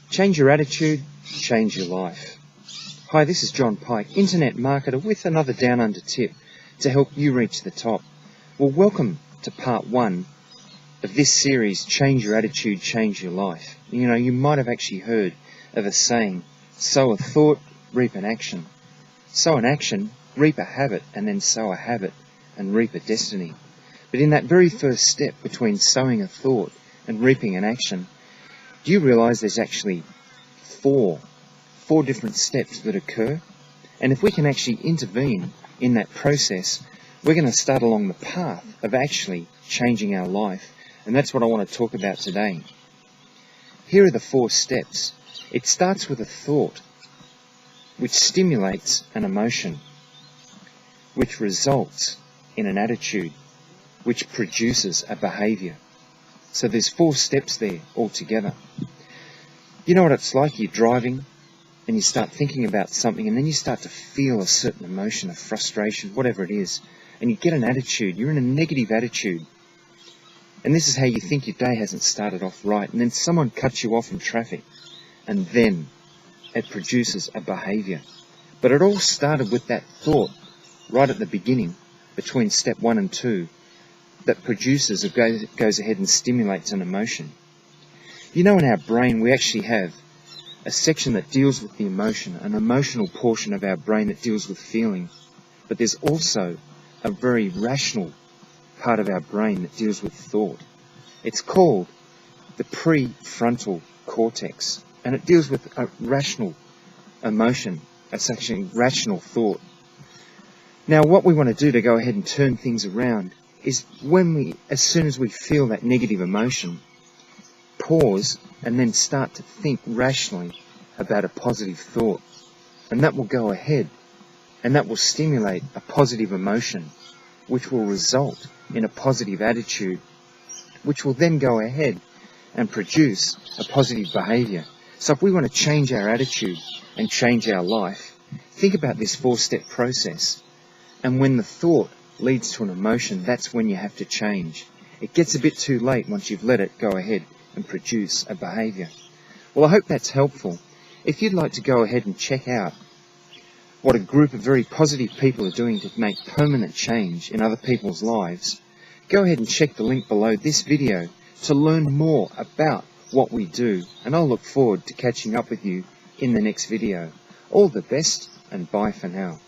Change your attitude, change your life. Hi, this is John Pike, Internet Marketer with another Down Under tip to help you reach the top. Well, welcome to part 1 of this series, Change Your Attitude, Change Your Life. You might have actually heard of a saying, sow a thought, reap an action. Sow an action, reap a habit, and then sow a habit and reap a destiny. But in that very first step between sowing a thought and reaping an action, do you realize there's actually four different steps that occur? And if we can actually intervene in that process, we're going to start along the path of actually changing our life. And that's what I want to talk about today. Here are the 4 steps. It starts with a thought, which stimulates an emotion, which results in an attitude, which produces a behaviour. So there's 4 steps there altogether. You know what it's like? You're driving and you start thinking about something, and then you start to feel a certain emotion, a frustration, whatever it is, and you get an attitude. You're in a negative attitude. And this is how you think your day hasn't started off right. And then someone cuts you off in traffic, and then it produces a behaviour. But it all started with that thought right at the beginning, between step 1 and 2, that produces or goes ahead and stimulates an emotion. In our brain we actually have a section that deals with the emotion, an emotional portion of our brain that deals with feeling. But there's also a very rational part of our brain that deals with thought. It's called the prefrontal cortex, and it deals with a rational emotion, it's actually rational thought. Now what we want to do to go ahead and turn things around is as soon as we feel that negative emotion, pause and then start to think rationally about a positive thought. And that will go ahead and that will stimulate a positive emotion, which will result in a positive attitude, which will then go ahead and produce a positive behaviour. So if we want to change our attitude and change our life, think about this 4-step process. And when the thought leads to an emotion, that's when you have to change. It gets a bit too late once you've let it go ahead and produce a behaviour. Well, I hope that's helpful. If you'd like to go ahead and check out what a group of very positive people are doing to make permanent change in other people's lives, go ahead and check the link below this video to learn more about what we do, and I'll look forward to catching up with you in the next video. All the best, and bye for now.